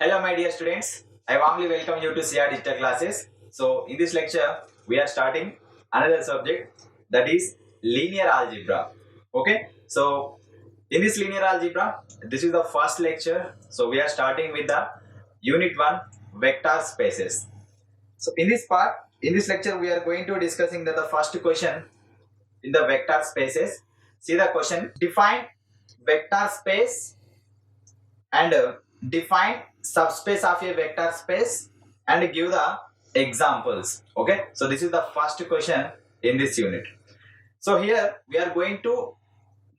Hello my dear students, I warmly welcome you to CR Digital Classes. So in this lecture, we are starting another subject, that is linear algebra. Okay, so in this linear algebra, this is the first lecture. So we are starting with the Unit-1 Vector Spaces. So in this part, in this lecture, we are going to discussing the first question in the vector spaces. See the question: define vector space and define subspace of a vector space and give the examples. Okay, so this is the first question in this unit. So here we are going to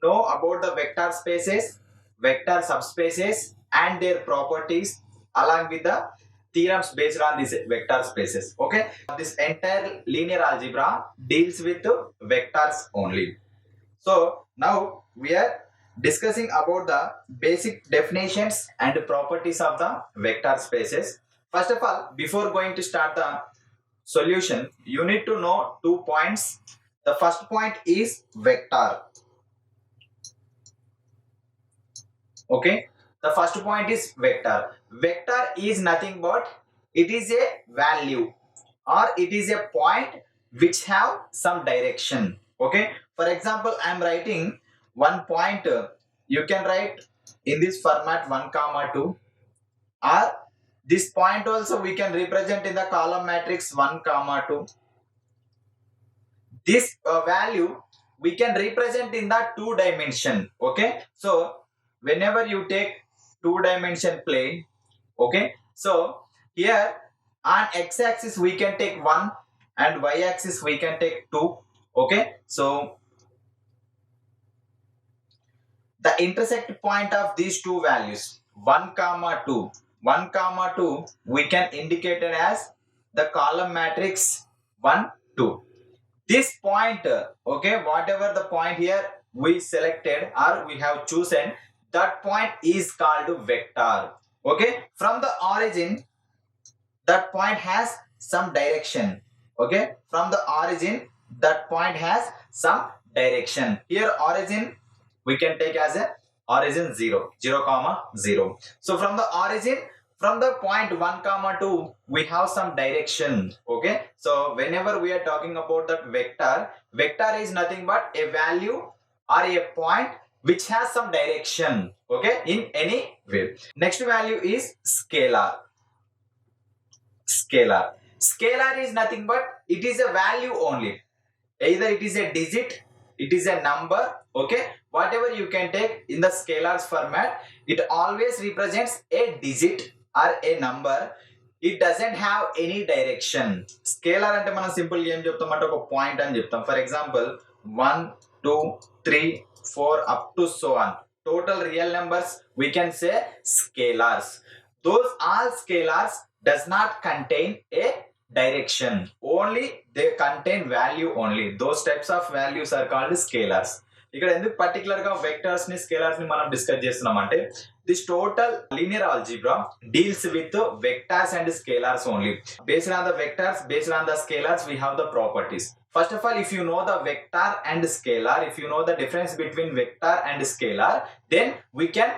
know about the vector spaces, vector subspaces and their properties along with the theorems based on these vector spaces. Okay, this entire linear algebra deals with vectors only. So now we are discussing about the basic definitions and properties of the vector spaces. First of all, before going to start the solution, you need to know 2 points. The first point is vector. Okay, the first point is vector. Vector is nothing but it is a value or it is a point which have some direction. Okay, for example, I am writing one point. You can write in this format 1 comma 2, or this point also we can represent in the column matrix 1 comma 2. This value we can represent in the 2 dimension. Okay, so whenever you take 2 dimension plane, okay, so here on x axis we can take 1 and y axis we can take 2. Okay, so the intersect point of these two values 1 comma 2, 1 comma 2 we can indicate it as the column matrix 1 2. This point, okay, whatever the point here we selected or we have chosen, that point is called vector. Okay, from the origin that point has some direction. Okay, from the origin that point has some direction. Here origin we can take as a origin 0 comma 0. So from the origin, from the point 1 comma 2 we have some direction. Okay, so whenever we are talking about that vector, vector is nothing but a value or a point which has some direction, okay, in any way. Next value is scalar. Scalar is nothing but it is a value only. Either it is a digit, it is a number, okay, whatever you can take in the scalars format, it always represents a digit or a number. It doesn't have any direction. Scalar ante manam simple game cheptam ante oka point ani cheptam. For example, 1 2 3 4 up to so on. Total real numbers we can say scalars. Those all scalars does not contain a direction, only they contain value only. Those types of values are called scalars. ఇక్కడ ఎందుకు particular గా vectors ని scalers ని మనం discuss చేస్తున్నాం అంటే this total linear algebra deals with vectors and scalers only. Based on the vectors, based on the scalers we have the properties. First of all, if you know the vector and scalar, if you know the difference between vector and scalar, then we can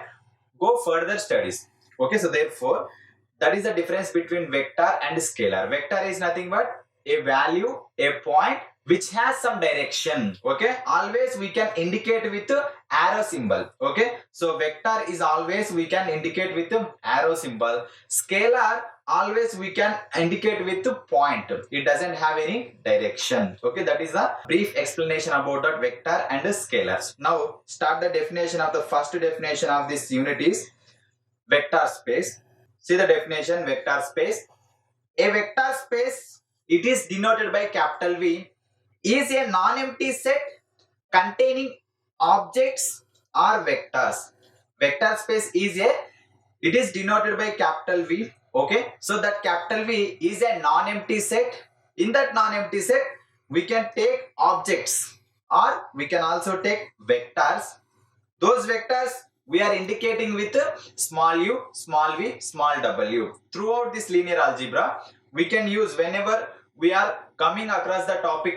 go further studies. Okay, so therefore that is the difference between vector and scalar. Vector is nothing but a value, a point which has some direction. Okay, always we can indicate with arrow symbol. Okay, so vector is always we can indicate with arrow symbol. Scalar always we can indicate with point. It doesn't have any direction. Okay, that is the brief explanation about that vector and scalars. Now start the definition of the first definition of this unit is vector space. See the definition: vector space. A vector space, it is denoted by capital V, is a non-empty set containing objects or vectors. Vector space it is denoted by capital V. Okay, so that capital V is a non-empty set. In that non-empty set we can take objects or we can also take vectors. Those vectors we are indicating with small u, small v, small w. Throughout this linear algebra we can use, whenever we are coming across the topic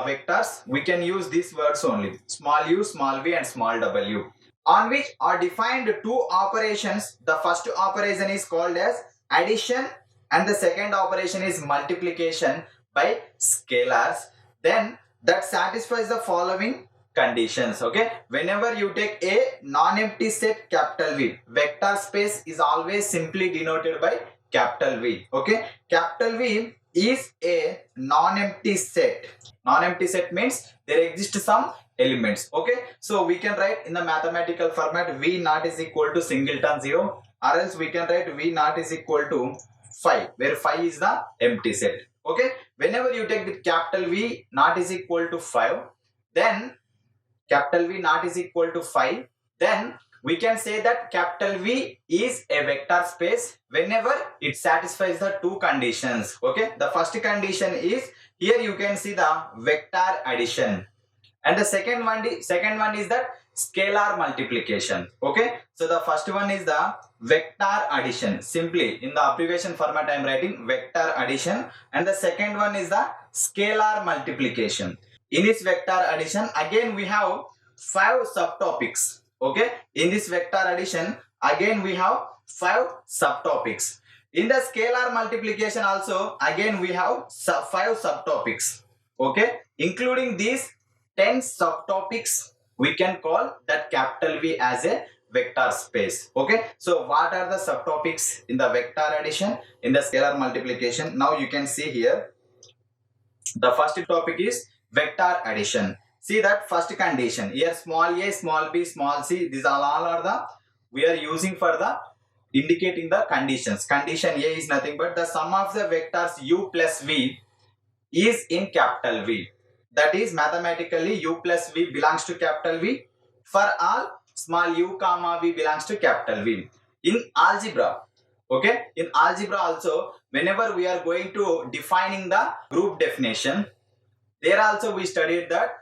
vectors, we can use these words only: small u, small v and small w. on which are defined two operations. The first operation is called as addition and the second operation is multiplication by scalars. Then that satisfies the following conditions. Okay, whenever you take a non-empty set capital V, vector space is always simply denoted by capital V. Okay, capital V is a non-empty set. Non-empty set means there exists some elements. Okay, so we can write in the mathematical format V naught is equal to singleton 0, or else we can write V naught is equal to 5, where 5 is the empty set. Okay, whenever you take the capital V naught is equal to 5, then capital V naught is equal to 5, then we can say that capital V is a vector space whenever it satisfies the two conditions. Okay, the first condition is, here you can see the vector addition, and the second one is that scalar multiplication. Okay, so the first one is the vector addition. Simply in the abbreviation format I am writing vector addition, and the second one is the scalar multiplication. In this vector addition, again we have 5 subtopics. Okay, in this vector addition again we have 5 subtopics. In the scalar multiplication also again we have 5 subtopics. Okay, including these 10 subtopics, we can call that capital V as a vector space. Okay, so what are the subtopics in the vector addition, in the scalar multiplication? Now you can see here the first topic is vector addition. See that first condition here, small a, small b, small c, these all are the we are using for the indicating the conditions. Condition A is nothing but the sum of the vectors u plus v is in capital V. That is mathematically u plus v belongs to capital V for all small u comma v belongs to capital V. In algebra, okay, in algebra also whenever we are going to defining the group definition, there also we studied that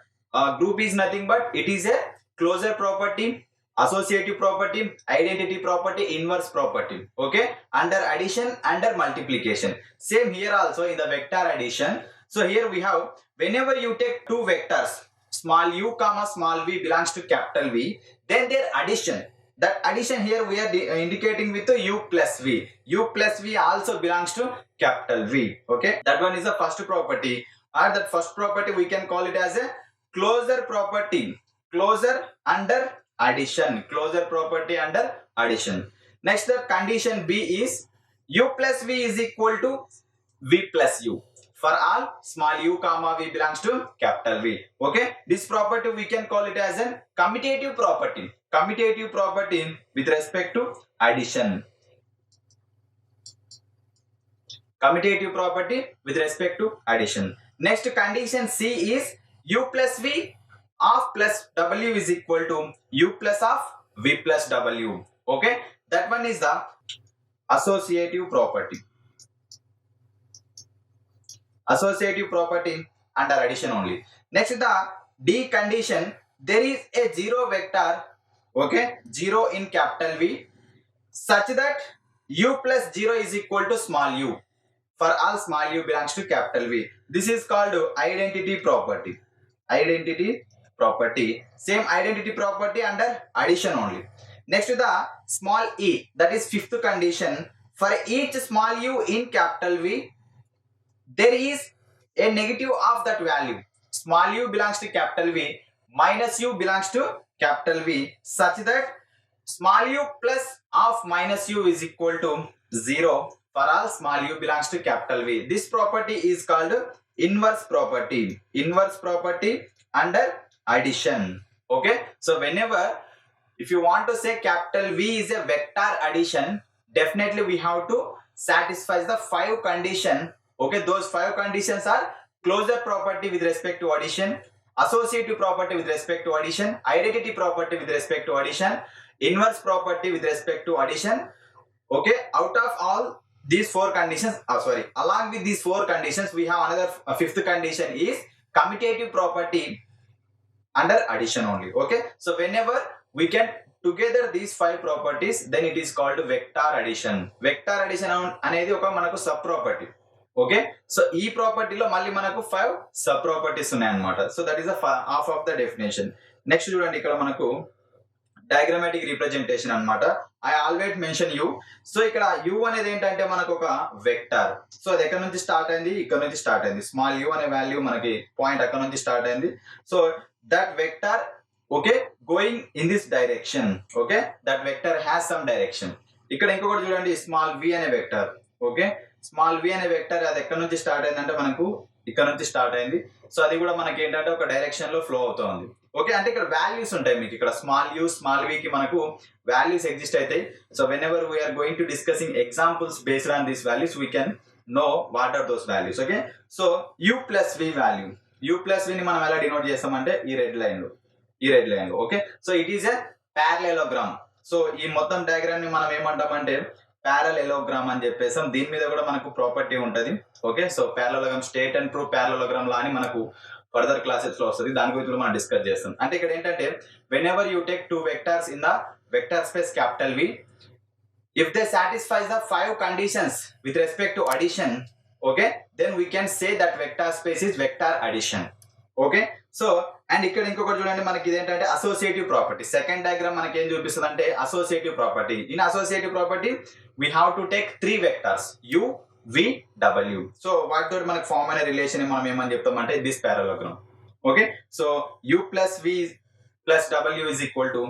group is nothing but it is a closure property, associative property, identity property, inverse property. Okay, under addition, under multiplication. Same here also in the vector addition. So here we have, whenever you take two vectors, small u comma small v belongs to capital V, then their addition. That addition here we are indicating with u plus v. U plus v also belongs to capital V. Okay, that one is the first property, or that first property we can call it as a closure property. Closure under addition. Closure property under addition. Next, the condition B is u plus v is equal to v plus u. For all small u comma v belongs to capital V. Okay, this property we can call it as a commutative property. Commutative property with respect to addition. Commutative property with respect to addition. Next, condition C is u plus v of plus w is equal to u plus of v plus w. Okay, that one is the associative property. Associative property under addition only. Next, the D condition, there is a zero vector, okay, 0 in capital V, such that u plus 0 is equal to small u for all small u belongs to capital V. This is called identity property. Identity property. Same identity property under addition only. Next to the small e, that is fifth condition. For each small u in capital V, there is a negative of that value. Small u belongs to capital V, minus u belongs to capital V, such that small u plus of minus u is equal to 0 for all small u belongs to capital V. This property is called inverse property. Inverse property under addition. Okay, so whenever if you want to say capital V is a vector addition, definitely we have to satisfy the 5 conditions. Okay, those 5 conditions are closure property with respect to addition, associative property with respect to addition, identity property with respect to addition, inverse property with respect to addition. Okay, out of all these 4 conditions, along with these 4 conditions, we have another fifth condition is commutative property under addition only. Okay, so whenever we can together these 5 properties, then it is called vector addition. Vector addition అనేది ఒక మనకు sub property. Okay, so ఈ property లో మళ్ళీ మనకు 5 sub properties ఉన్నాయి అన్నమాట. So that is the half of the definition. Next చూడండి, ఇక్కడ మనకు డయాగ్రామాటిక్ రిప్రజెంటేషన్ అన్నమాట. I always mention you. So ఇక్కడ యూ అనేది ఏంటంటే మనకు ఒక వెక్టర్. సో అది ఎక్కడ నుంచి స్టార్ట్ అయింది, ఇక్కడ నుంచి స్టార్ట్ అయింది. స్మాల్ యూ అనే వాల్యూ మనకి పాయింట్ అక్కడ నుంచి స్టార్ట్ అయింది. So that vector okay going in this direction. Okay that vector has some direction. ఇక్కడ ఇంకొకటి చూడండి, స్మాల్ వి అనే వెక్టర్. ఓకే స్మాల్ వి అనే వెక్టర్ అది ఎక్కడ నుంచి స్టార్ట్ అయిందంటే మనకు ఇక్కడ నుంచి స్టార్ట్ అయింది. సో అది కూడా మనకి ఏంటంటే ఒక డైరెక్షన్ లో ఫ్లో అవుతుంది. ఓకే అంటే ఇక్కడ వాల్యూస్ ఉంటాయి మీకు. ఇక్కడ స్మాల్ యూ స్మాల్ వి కి మనకు వాల్యూస్ ఎగ్జిస్ట్ అవుతాయి. So whenever we are going to discussing examples based on these values we can know what are those values. Okay so u plus v value, u plus విని మనం ఎలా denote చేస్తామంటే ఈ red line లో, ఈ red line లో. Okay so it is a parallelogram. So ఈ మొత్తం డయాగ్రామ్ ని మనం ఏమంటామంటే ప్యారలెలోగ్రామ్ అని చెప్పేసాం. దీని మీద కూడా మనకు ప్రాపర్టీ ఉంటది. Okay so parallelogram state and prove parallelogram law అని మనకు ఫర్దర్ క్లాసెస్ లో వస్తుంది. దాని గురించి మనం డిస్కస్ చేస్తాం. అంటే ఇక్కడ ఏంటంటే when ever you take two vectors in the vector space capital we, if they satisfies the 5 conditions with respect to addition, okay, then we can say that vector space is vector addition. Okay so and ఇక్కడ ఇంకొకటి చూడండి, మనకి ఇదేంటంటే associative property. Second diagram మనకి ఏం చూపిస్తుంది అంటే associative property. In associative property we have to take 3 vectors u v w. So వాటితో మనకి ఫార్మ్ అనే రిలేషన్ మనం ఏమని చెప్తామంటే this parallelogram. Okay so u plus v plus w is equal to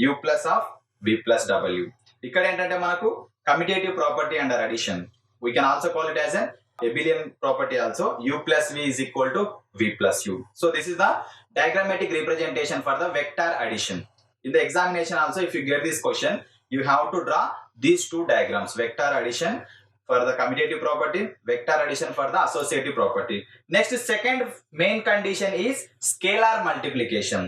u plus of v plus w. ఇక్కడ ఏంటంటే మనకు commutative property under addition. We can also call it as abelian property also. u plus v is equal to v plus u. So this is the diagrammatic representation for the vector addition. In the examination also, if you get this question, you have to draw these two diagrams: vector addition for the commutative property, vector addition for the associative property. Next, second main condition is scalar multiplication.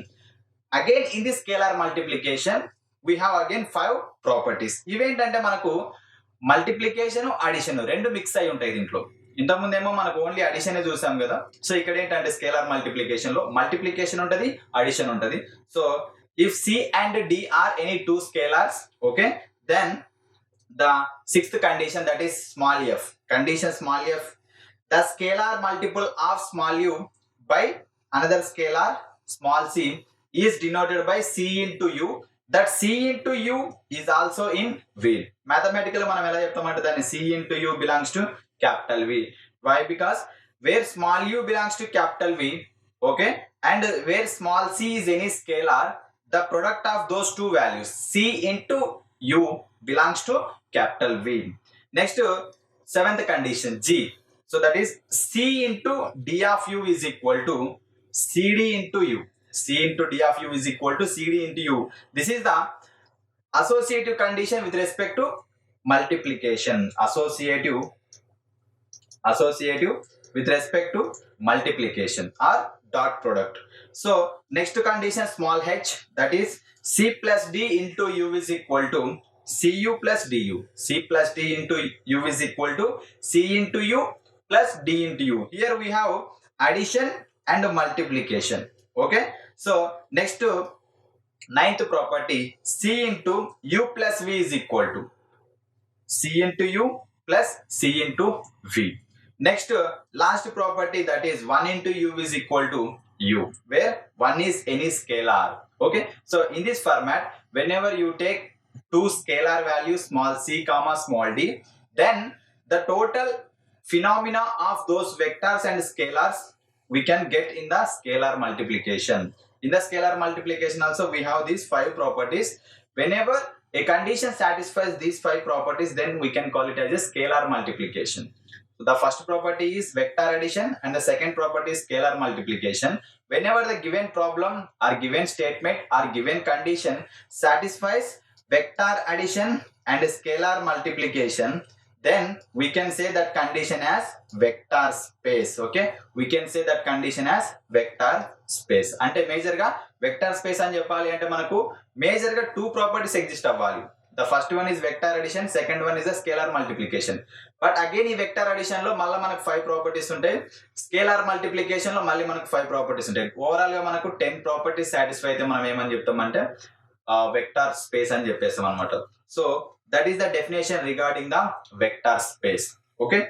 Again in this scalar multiplication we have again 5 properties. ఇవేంటంటే మనకు multiplication addition రెండు mix అయి ఉంటాయి దీంట్లో. ఇంతకుముందేమో మనకు only addition చూసాం కదా. So ఇక్కడ ఏంటంటే స్కేలార్ మల్టిప్లికేషన్ లో మల్టిప్లికేషన్ ఉంటది, అడిషన్ ఉంటది. So if c and d are any 2 scalars, okay, then the sixth condition that is small f. Condition small f, the scalar multiple of small u by another scalar small c is denoted by c into u. That c into u is also in v. Mathematically మనం ఎలా చెప్తామంటే దాన్ని c into u belongs to capital V. Why? Because where small u belongs to capital V, okay, and where small c is any scalar, the product of those two values c into u belongs to capital V. Next, seventh condition G. So that is c into d of u is equal to cd into u. c into d of u is equal to cd into u. This is the associative condition with respect to multiplication. Associative with respect to multiplication or dot product. So next condition small h, that is c plus d into u is equal to cu plus du. c plus d into u is equal to c into u plus d into u. Here we have addition and multiplication. Okay, so next ninth property, c into u plus v is equal to c into u plus c into v. Next, last property, that is 1 into u is equal to u, where 1 is any scalar. Okay, so in this format, whenever you take 2 scalar values small c comma small d, then the total phenomena of those vectors and scalars we can get in the scalar multiplication. In the scalar multiplication also we have these 5 properties. Whenever a condition satisfies these 5 properties, then we can call it as a scalar multiplication. So the first property is vector addition and the second property is scalar multiplication. Whenever the given problem or given statement or given condition satisfies vector addition and scalar multiplication, then we can say that condition as vector space. Okay, we can say that condition as vector space. అంటే major గా vector space అని చెప్పాలి అంటే మనకు major గా 2 properties exist అవ్వాలి. The first one is vector addition, second one is a scalar multiplication. But again ఈ vector addition లో మళ్ళీ మనకు 5 ప్రాపర్టీస్ ఉంటాయి, స్కేలార్ మల్టిప్లికేషన్ లో మళ్ళీ మనకు 5 ప్రాపర్టీస్ ఉంటాయి. ఓవరాల్ గా మనకు 10 ప్రాపర్టీస్ సాటిస్ఫై అయితే మనం ఏమని చెప్తామంటే వెక్టర్ స్పేస్ అని చెప్పేస్తాం అనమాట. So that is the definition regarding the vector space. Okay.